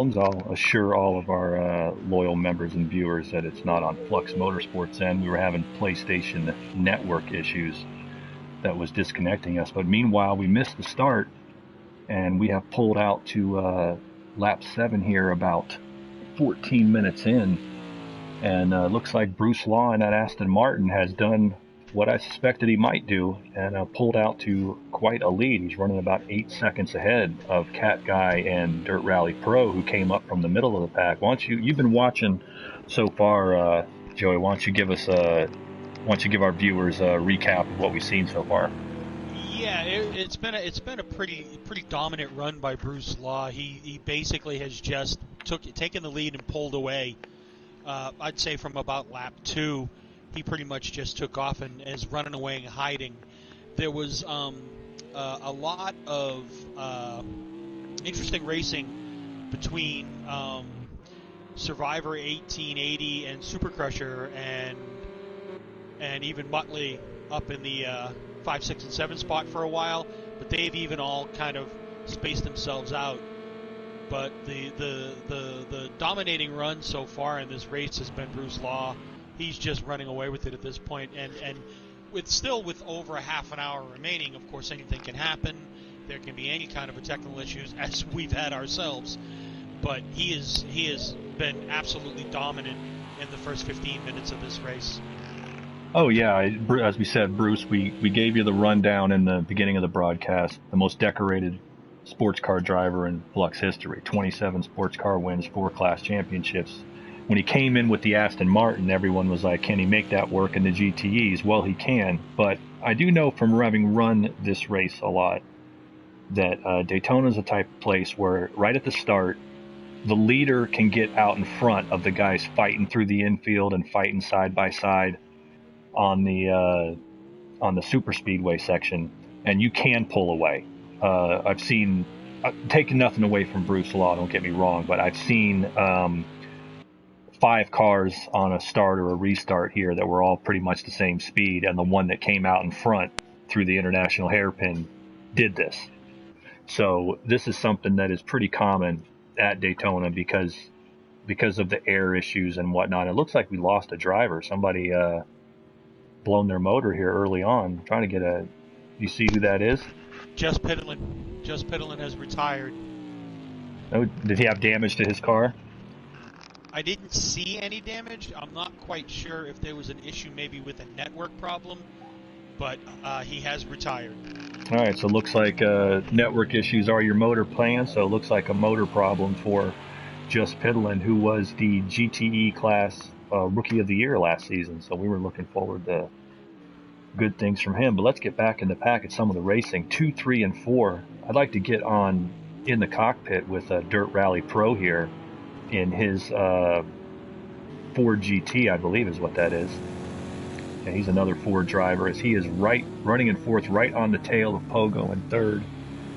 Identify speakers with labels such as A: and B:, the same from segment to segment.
A: I'll assure all of our loyal members and viewers that it's not on Flux Motorsports end. We were having PlayStation network issues that was disconnecting us. But meanwhile, we missed the start, and we have pulled out to lap 7 here about 14 minutes in. And looks like Bruce Law in that Aston Martin has done what I suspected he might do, and pulled out to quite a lead. He's running about 8 seconds ahead of Cat Guy and Dirt Rally Pro, who came up from the middle of the pack. Why don't you've been watching so far, Joey, why don't you give our viewers a recap of what we've seen so far?
B: Yeah, it's been a pretty dominant run by Bruce Law. He basically has just taken the lead and pulled away. I'd say from about lap 2, he pretty much just took off and is running away and hiding. There was a lot of interesting racing between Survivor 1880 and Super Crusher and even Muttley up in the 5, 6, and 7 spot for a while, but they've even all kind of spaced themselves out. But the dominating run so far in this race has been Bruce Law. He's just running away with it at this point, and with over a half an hour remaining, of course anything can happen. There can be any kind of a technical issues, as we've had ourselves. But he has been absolutely dominant in the first 15 minutes of this race.
A: Oh yeah, as we said, Bruce, we gave you the rundown in the beginning of the broadcast. The most decorated sports car driver in Flux history. 27 sports car wins, 4 class championships. When he came in with the Aston Martin, everyone was like, can he make that work in the GTEs? Well, he can, but I do know from having run this race a lot that Daytona is a type of place where right at the start, the leader can get out in front of the guys fighting through the infield and fighting side by side on the super speedway section, and you can pull away. I've taken nothing away from Bruce Law, don't get me wrong, but I've seen 5 cars on a start or a restart here that were all pretty much the same speed, and the one that came out in front through the international hairpin did this. So this is something that is pretty common at Daytona because of the air issues and whatnot. It looks like we lost a driver. Somebody blown their motor here early on. I'm trying to get you see who that is?
B: Just Piddlin has retired.
A: Oh, did he have damage to his car?
B: I didn't see any damage. I'm not quite sure if there was an issue maybe with a network problem, but he has retired.
A: All right, so it looks like network issues are your motor playing, so it looks like a motor problem for Just Piddlin, who was the GTE class Rookie of the Year last season, so we were looking forward to good things from him. But let's get back in the pack at some of the racing. 2, 3, and 4. I'd like to get on in the cockpit with Dirt Rally Pro here in his Ford GT, I believe is what that is. And he's another Ford driver, as he is running in 4th, right on the tail of Pogo in 3rd,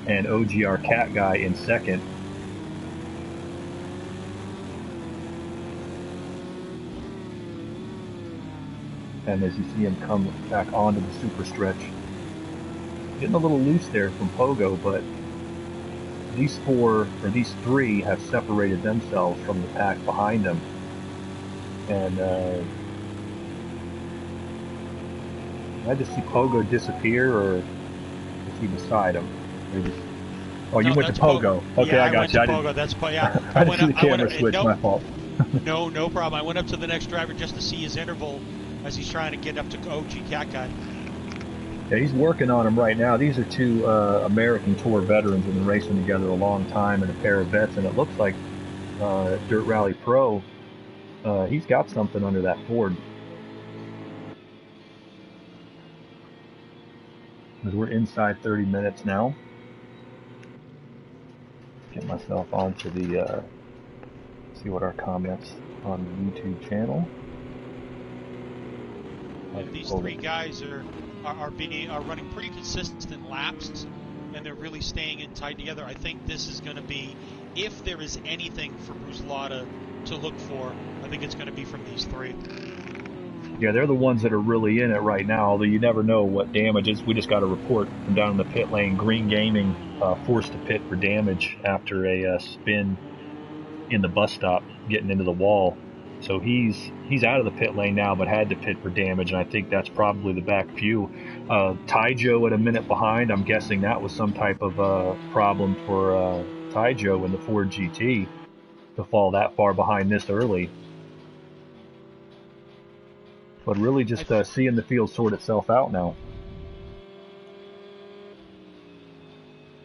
A: and OGR Cat Guy in 2nd. And as you see him come back onto the super stretch, getting a little loose there from Pogo, but these 3 have separated themselves from the pack behind them. And I just see Pogo disappear, or is he beside him? You went to Pogo. Okay,
B: yeah,
A: I got you.
B: Pogo. That's yeah.
A: I didn't see the camera switch. My fault.
B: No problem. I went up to the next driver just to see his interval as he's trying to get up to OG Cat Guy.
A: Yeah, he's working on him right now. These are 2 American Tour veterans who have been racing together a long time, and a pair of vets, and it looks like Dirt Rally Pro, he's got something under that Ford. Because we're inside 30 minutes now. Get myself onto the, see what our comments on the YouTube channel.
B: These 3 guys are running pretty consistent laps, and they're really staying in tight together. I think this is going to be, if there is anything for Bruce Law to look for, I think it's going to be from these 3.
A: Yeah, they're the ones that are really in it right now, although you never know what damage is. We just got a report from down in the pit lane. Green Gaming forced to pit for damage after a spin in the bus stop getting into the wall. So he's out of the pit lane now, but had to pit for damage, and I think that's probably the back few. Taijo at a minute behind. I'm guessing that was some type of problem for Taijo in the Ford GT to fall that far behind this early. But really just seeing the field sort itself out now.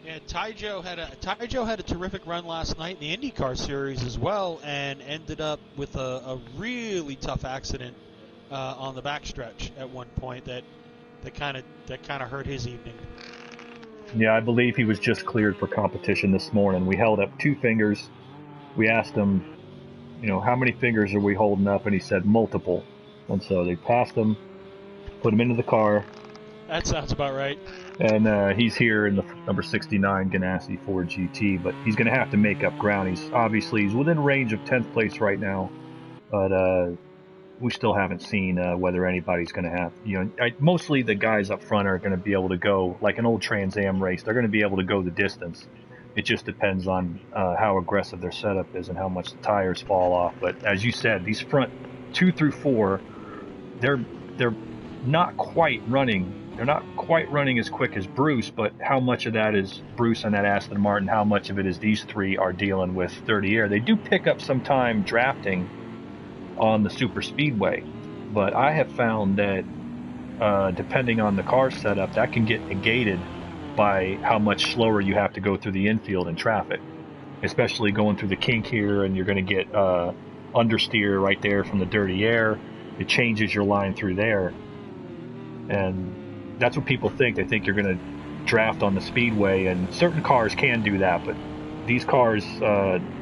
B: Yeah, Taijo had a terrific run last night in the IndyCar series as well, and ended up with a really tough accident on the backstretch at one point that kind of hurt his evening.
A: Yeah, I believe he was just cleared for competition this morning. We held up 2 fingers. We asked him, how many fingers are we holding up? And he said multiple. And so they passed him, put him into the car.
B: That sounds about right.
A: And he's here in the number 69 Ganassi Ford GT, but he's going to have to make up ground. He's within range of 10th place right now, but we still haven't seen whether anybody's going to have. Mostly the guys up front are going to be able to go like an old Trans Am race. They're going to be able to go the distance. It just depends on how aggressive their setup is and how much the tires fall off. But as you said, these front 2 through 4, they're not quite running. They're not quite running as quick as Bruce, but how much of that is Bruce and that Aston Martin? How much of it is these 3 are dealing with 30 air? They do pick up some time drafting on the super speedway, but I have found that depending on the car setup, that can get negated by how much slower you have to go through the infield in traffic, especially going through the kink here, and you're going to get understeer right there from the dirty air. It changes your line through there, and that's what people think. They think you're going to draft on the speedway, and certain cars can do that, but these cars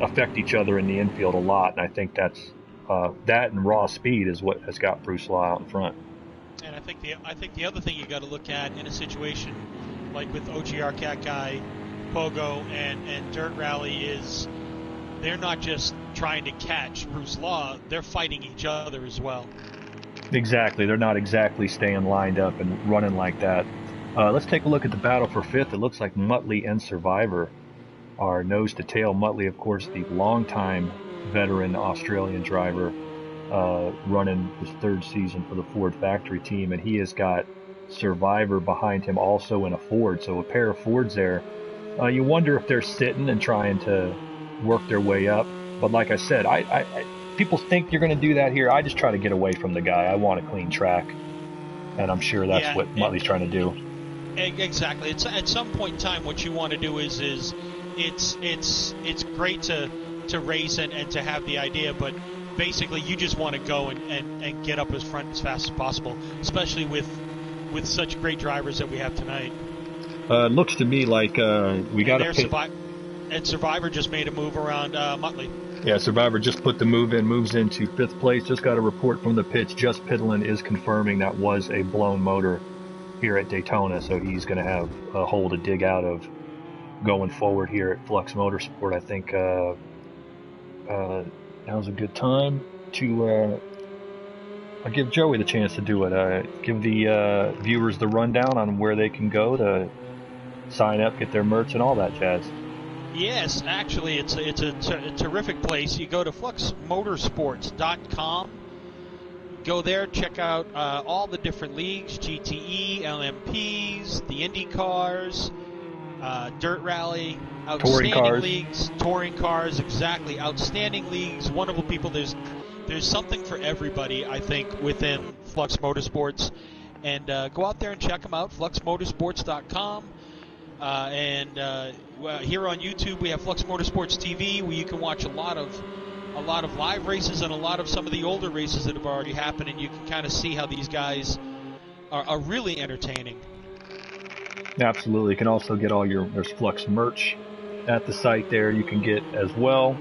A: affect each other in the infield a lot, and I think that's that and raw speed is what has got Bruce Law out in front.
B: And I think the other thing you got to look at in a situation like with OGR Cat Guy, Pogo, and Dirt Rally is they're not just trying to catch Bruce Law, they're fighting each other as well.
A: Exactly. They're not exactly staying lined up and running like that. Let's take a look at the battle for 5th. It looks like Muttley and Survivor are nose to tail. Muttley, of course, the longtime veteran Australian driver, running his 3rd season for the Ford factory team, and he has got Survivor behind him also in a Ford. So a pair of Fords there. You wonder if they're sitting and trying to work their way up. But like I said, people think you're going to do that here. I just try to get away from the guy. I want a clean track, and I'm sure that's what Muttley's trying to do.
B: Exactly. It's at some point in time, what you want to do is it's great to race and to have the idea, but basically you just want to go and get up as front as fast as possible, especially with such great drivers that we have tonight.
A: Looks to me like we got
B: a and Survivor just made a move around Muttley.
A: Yeah, Survivor just put the moves into 5th place. Just got a report from the pits. Just Piddlin is confirming that was a blown motor here at Daytona, so he's going to have a hole to dig out of going forward here at Flux Motorsport. I think now's a good time to I'll give Joey the chance to do it. Give the viewers the rundown on where they can go to sign up, get their merch, and all that jazz.
B: Yes, actually, it's a terrific place. You go to fluxmotorsports.com. Go there, check out all the different leagues, GTE, LMPs, the Indy cars, Dirt Rally, outstanding leagues, touring cars, exactly, outstanding leagues, wonderful people. There's something for everybody, I think, within Flux Motorsports. And go out there and check them out, fluxmotorsports.com. Here on YouTube we have Flux Motorsports TV, where you can watch a lot of live races and a lot of some of the older races that have already happened, and you can kind of see how these guys are really entertaining.
A: Absolutely. You can also get there's Flux merch at the site there you can get as well.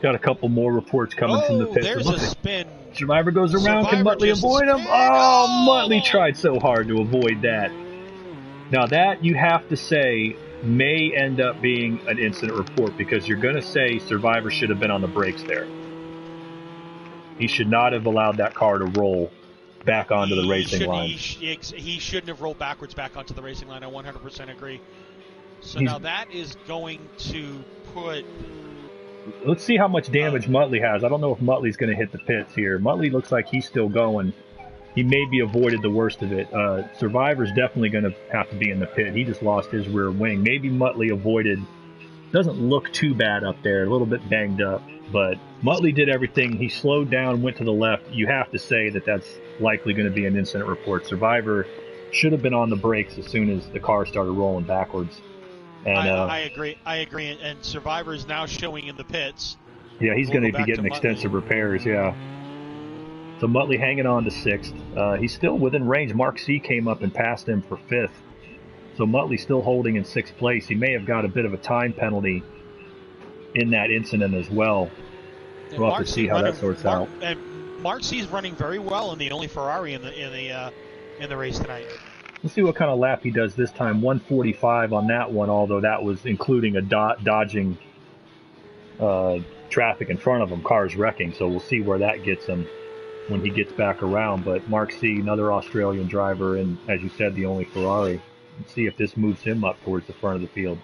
A: Got a couple more reports coming from the pits.
B: There's a spin.
A: Survivor goes around. Can Muttley avoid him? Oh, Muttley tried so hard to avoid that. Now that, you have to say, may end up being an incident report, because you're going to say Survivor should have been on the brakes there. He should not have allowed that car to roll back onto the racing line.
B: He shouldn't have rolled backwards back onto the racing line. I 100% agree. So now that is going to put...
A: Let's see how much damage Muttley has. I don't know if Muttley's going to hit the pits here. Muttley looks like he's still going. He maybe avoided the worst of it. Survivor's definitely going to have to be in the pit. He just lost his rear wing. Maybe Muttley avoided. Doesn't look too bad up there. A little bit banged up. But Muttley did everything. He slowed down, went to the left. You have to say that that's likely going to be an incident report. Survivor should have been on the brakes as soon as the car started rolling backwards. And
B: I agree. And Survivor is now showing in the pits.
A: Yeah, he's going to be getting extensive repairs, yeah. So Muttley hanging on to 6th. He's still within range. Mark C came up and passed him for 5th. So Muttley's still holding in 6th place. He may have got a bit of a time penalty in that incident as well. We'll have to see how that sorts out.
B: And Mark C is running very well in the only Ferrari in the race tonight.
A: We'll see what kind of lap he does this time. 145 on that one, although that was including a dodging traffic in front of him, cars wrecking. So we'll see where that gets him when he gets back around. But Mark C, another Australian driver, and as you said, the only Ferrari. Let's see if this moves him up towards the front of the field.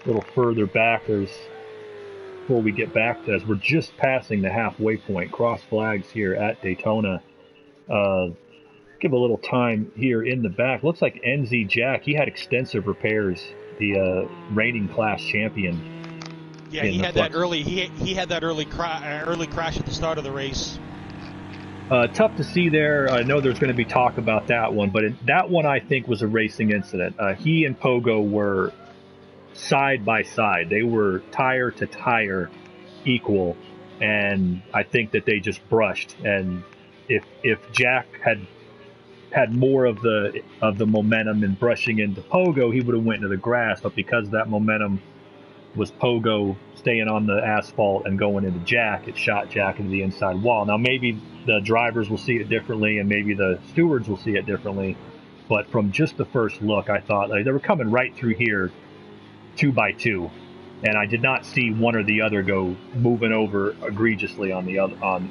A: A little further back, before we get back to, as we're just passing the halfway point, cross flags here at Daytona. Give a little time here in the back. Looks like NZ Jack, he had extensive repairs, the reigning class champion.
B: Yeah, he had that early. He had that early crash at the start of the race.
A: Tough to see there. I know there's going to be talk about that one, but that one I think was a racing incident. He and Pogo were side by side. They were tire to tire equal, and I think that they just brushed. And if Jack had more of the momentum in brushing into Pogo, he would have went into the grass. But because that momentum was Pogo staying on the asphalt and going into Jack, it shot Jack into the inside wall. Now maybe the drivers will see it differently and maybe the stewards will see it differently, but from just the first look, I thought they were coming right through here 2 by 2, and I did not see one or the other go moving over egregiously on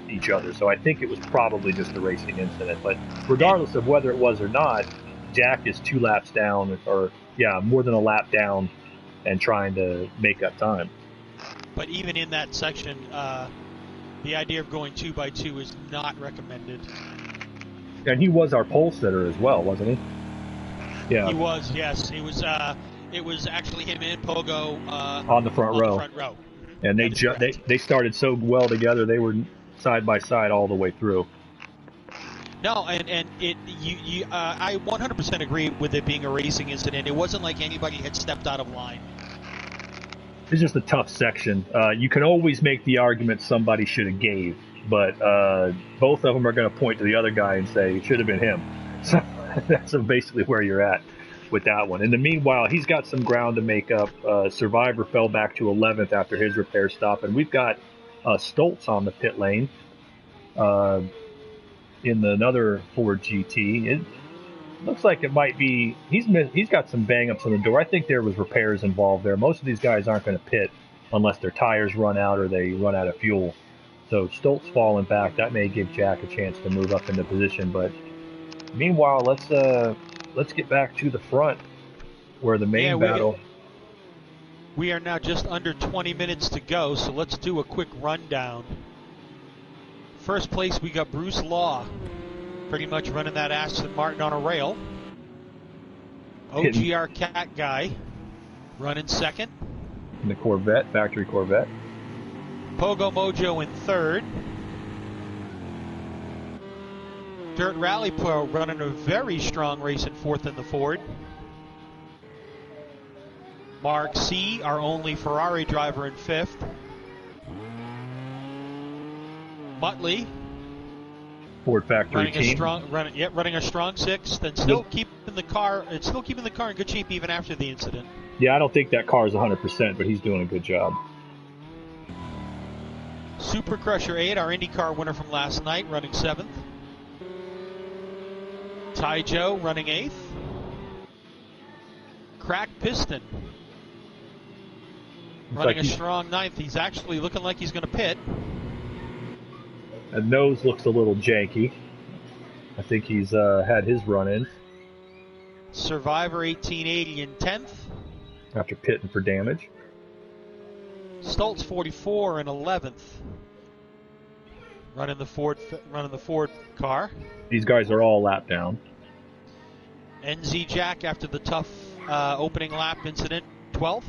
A: each other. So I think it was probably just a racing incident. But regardless of whether it was or not, Jack is 2 laps down, or more than a lap down, and trying to make up time.
B: But even in that section, the idea of going 2 by 2 is not recommended.
A: And he was our pole sitter as well, wasn't he? Yeah.
B: He was, yes. It was actually him and Pogo
A: on the front row. And they started so well together. They were side by side all the way through.
B: No, and I 100% agree with it being a racing incident. It wasn't like anybody had stepped out of line.
A: It's just a tough section. You can always make the argument somebody should have gave, but both of them are going to point to the other guy and say it should have been him. So that's basically where you're at with that one. In the meanwhile, he's got some ground to make up. Survivor fell back to 11th after his repair stop, and we've got Stoltz on the pit lane in another Ford GT. It looks like it might be he's got some bang-ups on the door. I think there was repairs involved there. Most of these guys aren't going to pit unless their tires run out or they run out of fuel. So Stoltz falling back, that may give Jack a chance to move up into position. But meanwhile, let's get back to the front where the main battle.
B: We are now just under 20 minutes to go, so let's do a quick rundown. First place, we got Bruce Law, pretty much running that Aston Martin on a rail. OGR Cat Guy running second.
A: In the Corvette, factory Corvette.
B: Pogo Mojo in third. Dirt Rally Pro running a very strong race in fourth in the Ford. Mark C, our only Ferrari driver, in fifth. Muttley,
A: Ford factory team,
B: running a strong sixth, and still keeping the car in good shape even after the incident.
A: Yeah, I don't think that car is 100%, but he's doing a good job.
B: Super Crusher 8, our IndyCar winner from last night, running 7th. Ty Joe running 8th. Crack Piston running a strong 9th. He's actually looking like he's going to pit.
A: And nose looks a little janky. I think he's had his run-ins.
B: Survivor 1880 in 10th.
A: After pitting for damage.
B: Stoltz 44 in 11th. Running the Ford car.
A: These guys are all lap down.
B: NZ Jack, after the tough opening lap incident, 12th.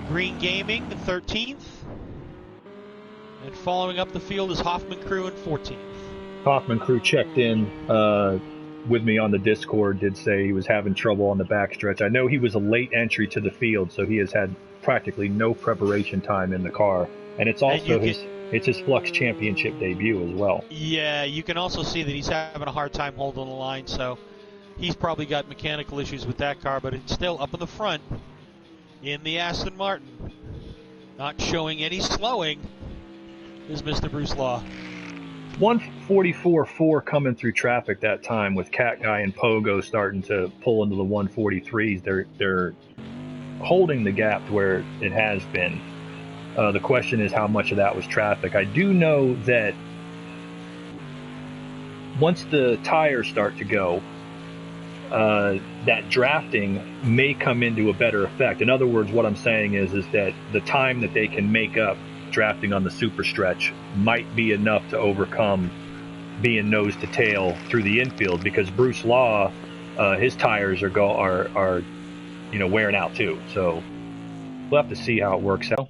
B: Green Gaming, 13th. And following up the field is Hoffman Crew in 14th.
A: Hoffman Crew checked in with me on the Discord, did say he was having trouble on the backstretch. I know he was a late entry to the field, so he has had practically no preparation time in the car. And it's also his Flux Championship debut as well.
B: Yeah, you can also see that he's having a hard time holding the line, so he's probably got mechanical issues with that car, but it's still up in the front in the Aston Martin. Not showing any slowing is Mr. Bruce Law.
A: 144.4 coming through traffic that time with Cat Guy and Pogo starting to pull into the 143s. They're holding the gap to where it has been. The question is how much of that was traffic. I do know that once the tires start to go, that drafting may come into a better effect. In other words, what I'm saying is that the time that they can make up drafting on the super stretch might be enough to overcome being nose to tail through the infield, because Bruce Law, his tires are wearing out too. So we'll have to see how it works out.